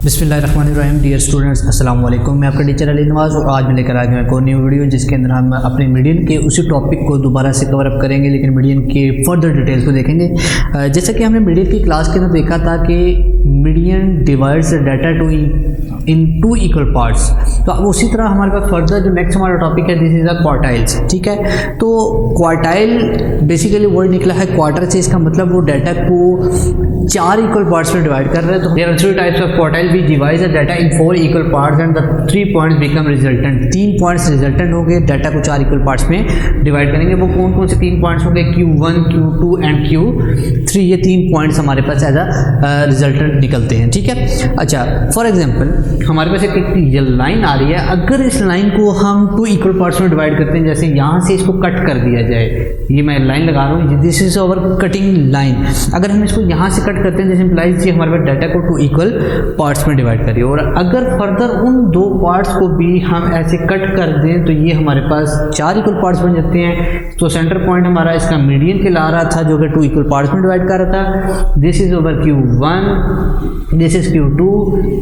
बिस्मिल्लाहिर्रहमानिर्रहीम। Dear students, अस्सलाम वालेकुम। मैं आपका टीचर अली नवाज़ और आज मैं लेकर आ गया एक और न्यू वीडियो जिसके अंदर हम अपने मीडियन के उसी टॉपिक को दोबारा से कवर अप करेंगे, लेकिन मीडियन के फर्दर डिटेल्स को देखेंगे। जैसा कि हमने मीडियन की क्लास के अंदर देखा था कि median divides data in two equal parts, तो अब उसी तरह हमारे पास फर्दर जो नेक्स्ट हमारा टॉपिक है दिस इज द क्वार्टाइल्स। ठीक है, तो क्वार्टाइल बेसिकली वर्ड निकला है क्वार्टर से, इसका मतलब वो डाटा को 4 इक्वल पार्ट्स में डिवाइड कर रहे हैं। तो there are 3 types of quartile we divide the data in 4 equal parts and the 3 points become resultant. 3 points resultant होंगे, डाटा को 4 इक्वल पार्ट्स में डिवाइड करेंगे। वो कौन कौन से 3 पॉइंट्स होंगे? Q1, Q2 and Q3। ये 3 पॉइंट्स हमारे पास एज अ रिजल्टेंट निकलते हैं। ठीक है, अच्छा फॉर एग्जाम्पल हमारे पास एक लाइन आ रही है, अगर इस लाइन को हम 2 इक्वल पार्ट्स में डिवाइड करते हैं, जैसे यहाँ से इसको कट कर दिया जाए, ये मैं लाइन लगा रहा हूँ, this is our cutting line. अगर हम इसको यहाँ से कट करते हैं जैसे इम्प्लाइज हमारे पास डाटा को 2 इक्वल पार्ट्स में डिवाइड करिए, और अगर फर्दर उन 2 पार्ट्स को भी हम ऐसे कट कर दें तो ये हमारे पास 4 इक्वल पार्ट्स बन जाते हैं। तो सेंटर पॉइंट हमारा इसका मीडियन कहला रहा था जो कि 2 इक्वल पार्ट्स में डिवाइड कर रहा था। This is over Q1, this is Q2,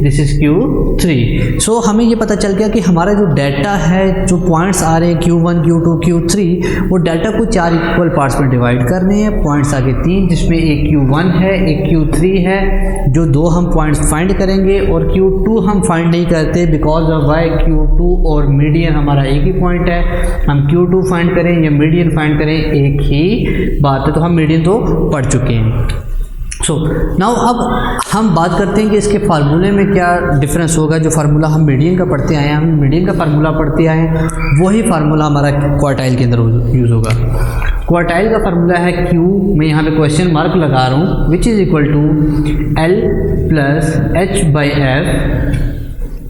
this is Q3। सो हमें ये पता चल गया कि हमारा जो डाटा है, जो पॉइंट्स आ रहे हैं Q1, Q2, Q3, वो डाटा को 4 इक्वल पार्ट्स में डिवाइड करने हैं। पॉइंट्स आगे 3, जिसमें एक Q1 है, एक Q3 है, जो 2 हम पॉइंट्स फाइंड करेंगे, और Q2 हम फाइंड नहीं करते बिकॉज ऑफ वाई Q2 और मीडियन हमारा एक ही पॉइंट है। हम Q2 फाइंड करें या मीडियन फाइंड करें एक ही बात है, तो हम मीडियन तो पढ़ चुके हैं। सो नाउ अब हम बात करते हैं कि इसके फार्मूले में क्या डिफरेंस होगा। जो फार्मूला हम मीडियन का पढ़ते आए हैं, हम मीडियन का फार्मूला पढ़ते आए हैं, वही फार्मूला हमारा क्वार्टाइल के अंदर यूज़ होगा। क्वार्टाइल का फार्मूला है Q, मैं यहाँ पे क्वेश्चन मार्क लगा रहा हूँ, which is equal to L plus H by F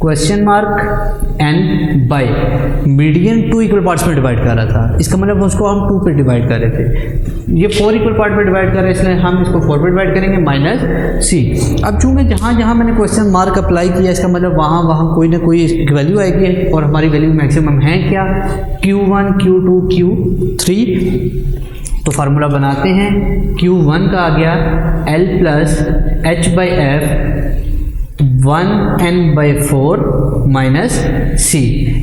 question mark N by median 2 equal parts में डिवाइड कर रहा था। इसका मतलब उसको हम 2 पे डिवाइड कर रहे थे, ये 4 इक्वल पार्ट में डिवाइड कर रहे हैं, इसलिए हम इसको 4 पे डिवाइड करेंगे माइनस C। अब चूँकि जहाँ जहाँ मैंने क्वेश्चन मार्क अप्लाई किया, इसका मतलब वहाँ कोई ना कोई एक वैल्यू आएगी, और हमारी वैल्यू मैक्सिमम है क्या? Q1, Q2, Q3। तो फार्मूला बनाते हैं। Q1 का आ गया L plus H by F 1n by 4 minus C।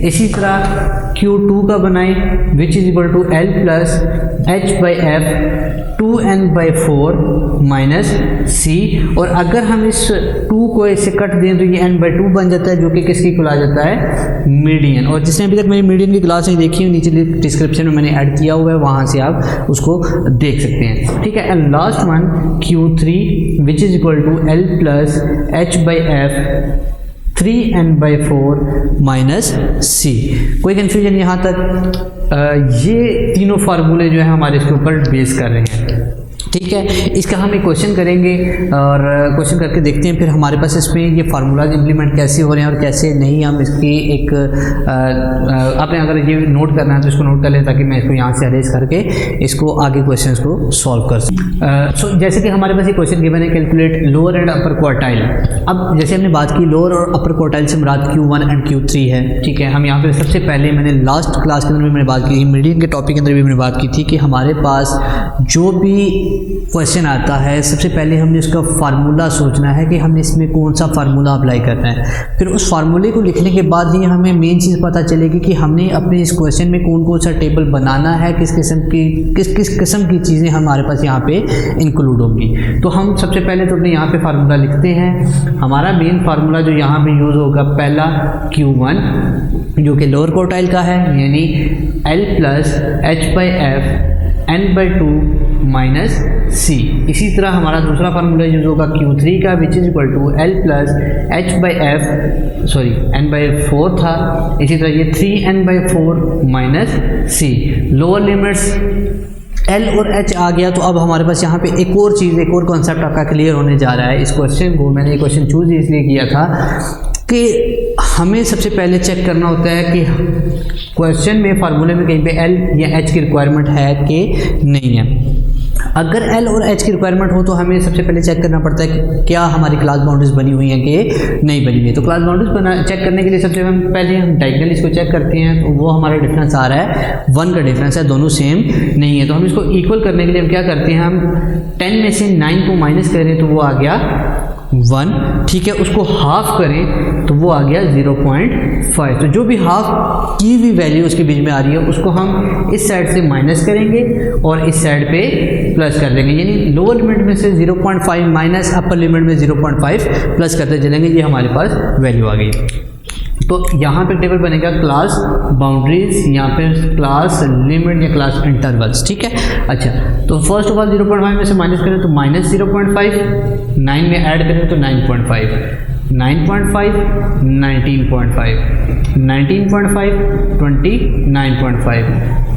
इसी तरह Q2 का बनाएं, which is equal to L plus H by F 2n by 4 minus C। और अगर हम इस 2 को ऐसे कट दें तो ये n बाई 2 बन जाता है, जो कि किसकी इक्वल आ जाता है? मीडियन। और जिसने अभी तक मेरी मीडियन की क्लास नहीं देखी है, नीचे डिस्क्रिप्शन में मैंने ऐड किया हुआ है, वहाँ से आप उसको देख सकते हैं। ठीक है, and last one Q3 which is equal to L plus H by F 3n by 4 minus C। कोई कन्फ्यूजन यहाँ तक? ये तीनों फार्मूले जो है हमारे इसके ऊपर बेस कर रहे हैं। ठीक है, इसका हम एक क्वेश्चन करेंगे और क्वेश्चन करके देखते हैं फिर हमारे पास इसमें ये फार्मूलाज इंप्लीमेंट कैसे हो रहे हैं और कैसे नहीं। हम इसकी एक आपने अगर ये नोट करना है तो इसको नोट कर लें, ताकि मैं इसको यहाँ से अरेंज करके इसको आगे क्वेश्चन को सॉल्व कर सकूँ। सो जैसे कि हमारे पास ये क्वेश्चन गिवन है, calculate lower and upper quartile. अब जैसे हमने बात की लोअर और अपर क्वार्टाइल से मुराद Q1 एंड Q3 है। ठीक है, हम यहाँ पर सबसे पहले मैंने लास्ट क्लास के अंदर भी मैंने बात की, मीडियन के टॉपिक के अंदर भी मैंने बात की थी कि हमारे पास जो भी क्वेश्चन आता है, सबसे पहले हमने उसका फार्मूला सोचना है कि हमने इसमें कौन सा फार्मूला अप्लाई करना है। फिर उस फार्मूले को लिखने के बाद ही हमें मेन चीज़ पता चलेगी कि हमने अपने इस क्वेश्चन में कौन कौन सा टेबल बनाना है, किस किस्म की चीज़ें हमारे पास यहाँ पे इंक्लूड होंगी। तो हम सबसे पहले तो अपने यहाँ पे फार्मूला लिखते हैं। हमारा मेन फार्मूला जो यहाँ पे यूज़ होगा, पहला Q1 जो कि लोअर क्वार्टाइल का है, यानी L plus H by F n by 2 minus C। इसी तरह हमारा दूसरा फार्मूला यूज होगा Q3 का, which is equal to L plus H by F n by 4 था, इसी तरह ये 3n by 4 minus C। Lower limits L और H आ गया, तो अब हमारे पास यहाँ पे एक और चीज़, एक और कॉन्सेप्ट आपका क्लियर होने जा रहा है। इस क्वेश्चन को मैंने ये क्वेश्चन चूज इसलिए किया था कि हमें सबसे पहले चेक करना होता है कि क्वेश्चन में फार्मूले में कहीं पे L या H की रिक्वायरमेंट है कि नहीं है। अगर L और H की रिक्वायरमेंट हो तो हमें सबसे पहले चेक करना पड़ता है कि क्या हमारी क्लास बाउंड्रीज बनी हुई हैं कि नहीं बनी हुई है। तो क्लास बाउंड्रीज चेक करने के लिए सबसे पहले हम डायगोनल इसको चेक करते हैं, तो वो हमारा डिफरेंस आ रहा है 1 का डिफरेंस है, दोनों सेम नहीं है। तो हम इसको इक्वल करने के लिए हम क्या करते हैं, हम 10 में से 9 को माइनस करें तो वो आ गया 1, ठीक है, उसको हाफ करें तो वो आ गया 0.5। तो जो भी हाफ की हुई वैल्यू उसके बीच में आ रही है उसको हम इस साइड से माइनस करेंगे और इस साइड पे प्लस कर देंगे, यानी लोअर लिमिट में से 0.5 माइनस अपर लिमिट में 0.5 प्लस करते चलेंगे। ये हमारे पास वैल्यू आ गई। तो यहाँ पे टेबल बनेगा क्लास बाउंड्रीज, यहाँ पे क्लास लिमिट या क्लास इंटरवल्स, ठीक है। अच्छा, तो फर्स्ट ऑफ ऑल 0.5 में से माइनस करें तो माइनस 0.5, 9 में ऐड करें तो 9.5, 9.5 19.5, 19.5 29.5,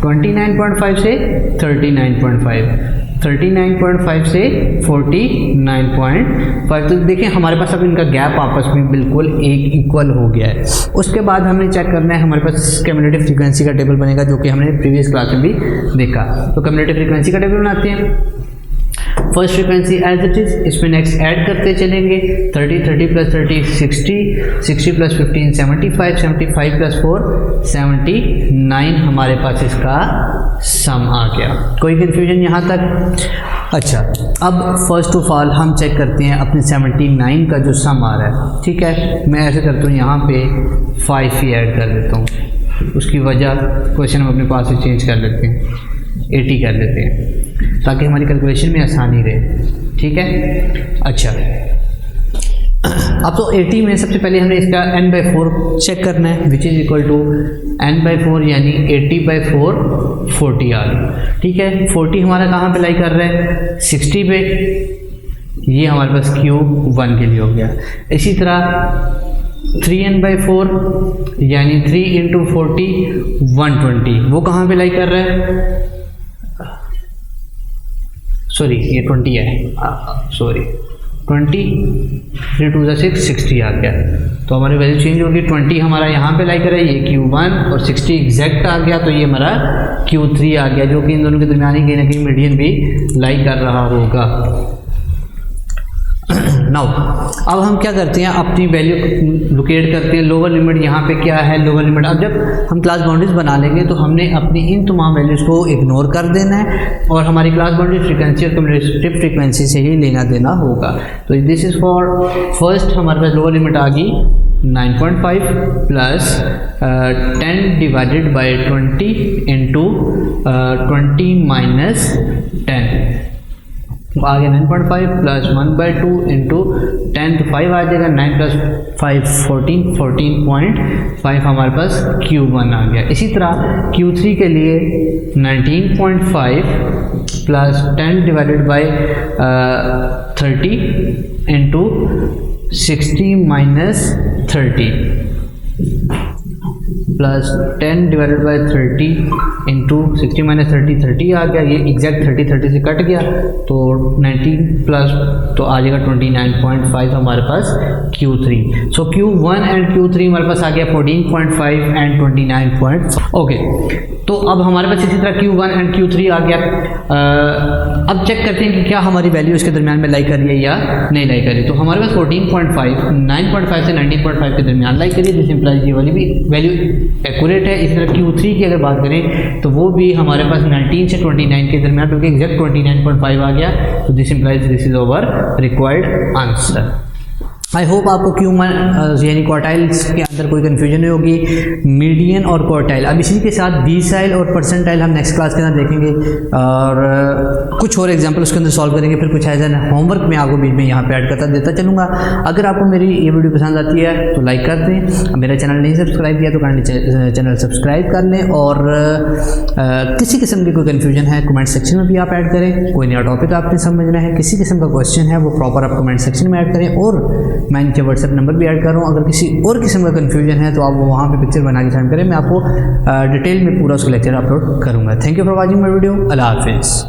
29.5 से 39.5, 39.5 से 49.5। तो देखिए हमारे पास अब इनका गैप आपस में बिल्कुल एक इक्वल हो गया है। उसके बाद हमें चेक करना है, हमारे पास कम्युलेटिव फ्रीक्वेंसी का टेबल बनेगा जो कि हमने प्रीवियस क्लास में भी देखा। तो कम्युलेटिव फ्रीक्वेंसी का टेबल बनाते हैं। First frequency as it is, इसमें नेक्स्ट ऐड करते चलेंगे, 30 30 प्लस 30 60, 60 प्लस 15 75, 75 प्लस 4 79 हमारे पास इसका सम आ गया। कोई कन्फ्यूजन यहाँ तक? अच्छा, अब फर्स्ट ऑफ ऑल हम चेक करते हैं अपने 79 का जो सम आ रहा है, ठीक है। मैं ऐसे करता हूँ, यहाँ पे 5 ही ऐड कर देता हूँ, उसकी वजह क्वेश्चन हम अपने पास से चेंज कर लेते हैं, 80 कर लेते हैं ताकि हमारी कैलकुलेशन में आसानी रहे, ठीक है। अच्छा, अब तो 80 में सबसे पहले हमने इसका n/4 चेक करना है, विच इज़ इक्वल टू n/4 यानी 80/4 40 आ गया, ठीक है। 40 हमारा कहाँ पे लाई कर रहा है? 60 पे, ये हमारे पास Q1 के लिए हो गया। इसी तरह 3n/4 यानी 3 × 40 120, वो कहाँ पे लाई कर रहा है? सॉरी, ये 20 है, सॉरी 20, 3 2 6 60 आ गया। तो हमारी वैल्यू चेंज होगी, 20 हमारा यहाँ पे लाई कर रहा है, ये Q1 और 60 एग्जैक्ट आ गया, तो ये हमारा Q3 आ गया, जो कि इन दोनों के दरमियान ही कहीं ना कहीं मीडियन भी लाई कर रहा होगा। नाउ अब हम क्या करते हैं, अपनी वैल्यू लोकेट करते हैं। लोअर लिमिट यहाँ पे क्या है? लोअर लिमिट, अब जब हम क्लास बाउंड्रीज बना लेंगे तो हमने अपनी इन तमाम वैल्यूज़ को इग्नोर कर देना है और हमारी क्लास बाउंड्री फ्रीक्वेंसी और कम्युलेटिव फ्रीक्वेंसी से ही लेना देना होगा। तो दिस इज़ फॉर फर्स्ट, हमारे पास लोअर लिमिट आ गई 9.5 plus 10 divided by 20 into 20 minus 10, आ गया 9.5 प्लस 1/2 इंटू 10, तो 5 आ जाएगा। 9 प्लस 5 14, 14.5 हमारे पास Q1 आ गया। इसी तरह Q3 के लिए 19.5 plus 10 divided by 30 into 60 minus 30 plus 10 divided by 30 into 60 minus 30 आ गया। ये एग्जैक्ट 30 से कट गया तो 19 प्लस तो आ जाएगा 29.5 हमारे पास Q3। So Q1 and Q3 हमारे पास आ गया 14.5 एंड 29. ओके, तो अब हमारे पास इसी तरह Q1 एंड Q3 आ गया। अब चेक करते हैं कि क्या हमारी वैल्यू इसके दरमियान में लाई कर रही है या नहीं लाई कर रही। तो हमारे पास 14.5 9.5 से 19.5 के दरमियान लाई करिए, जिस इम्प्लाइज ये वाली भी वैल्यू एक्यूरेट है। इसी तरह Q3 की अगर बात करें तो वो भी हमारे पास 19 से 29 के दरमियान, क्योंकि एग्जैक्ट 29.5 आ गया। तो this implies this is over required answer. I hope आपको Q1 यानी क्वार्टाइल्स के अंदर कोई कन्फ्यूजन नहीं होगी। मीडियन और क्वार्टाइल, अब इसी के साथ बीसाइल और परसेंटाइल हम नेक्स्ट क्लास के अंदर देखेंगे और कुछ और एग्जांपल उसके अंदर सॉल्व करेंगे। फिर कुछ एज एन होमवर्क में आपको बीच में यहाँ पे ऐड करता देता चलूँगा। अगर आपको मेरी ये वीडियो पसंद आती है तो लाइक कर दें। मेरा चैनल नहीं सब्सक्राइब किया तो काइंडली चैनल सब्सक्राइब कर लें। और किसी किस्म की कोई कन्फ्यूजन है कमेंट सेक्शन में भी आप ऐड करें। कोई नया टॉपिक आपने समझना है, किसी किस्म का क्वेश्चन है, वो प्रॉपर आप कमेंट सेक्शन में ऐड करें। और मैं नीचे व्हाट्सएप नंबर भी ऐड कर रहा हूँ। अगर किसी और किस्म का कन्फ्यूजन है तो आप वहाँ पे पिक्चर बना के सेंड करें, मैं आपको डिटेल में पूरा उसका लेक्चर अपलोड करूँगा। Thank you for watching my video. Allah हाफिज़।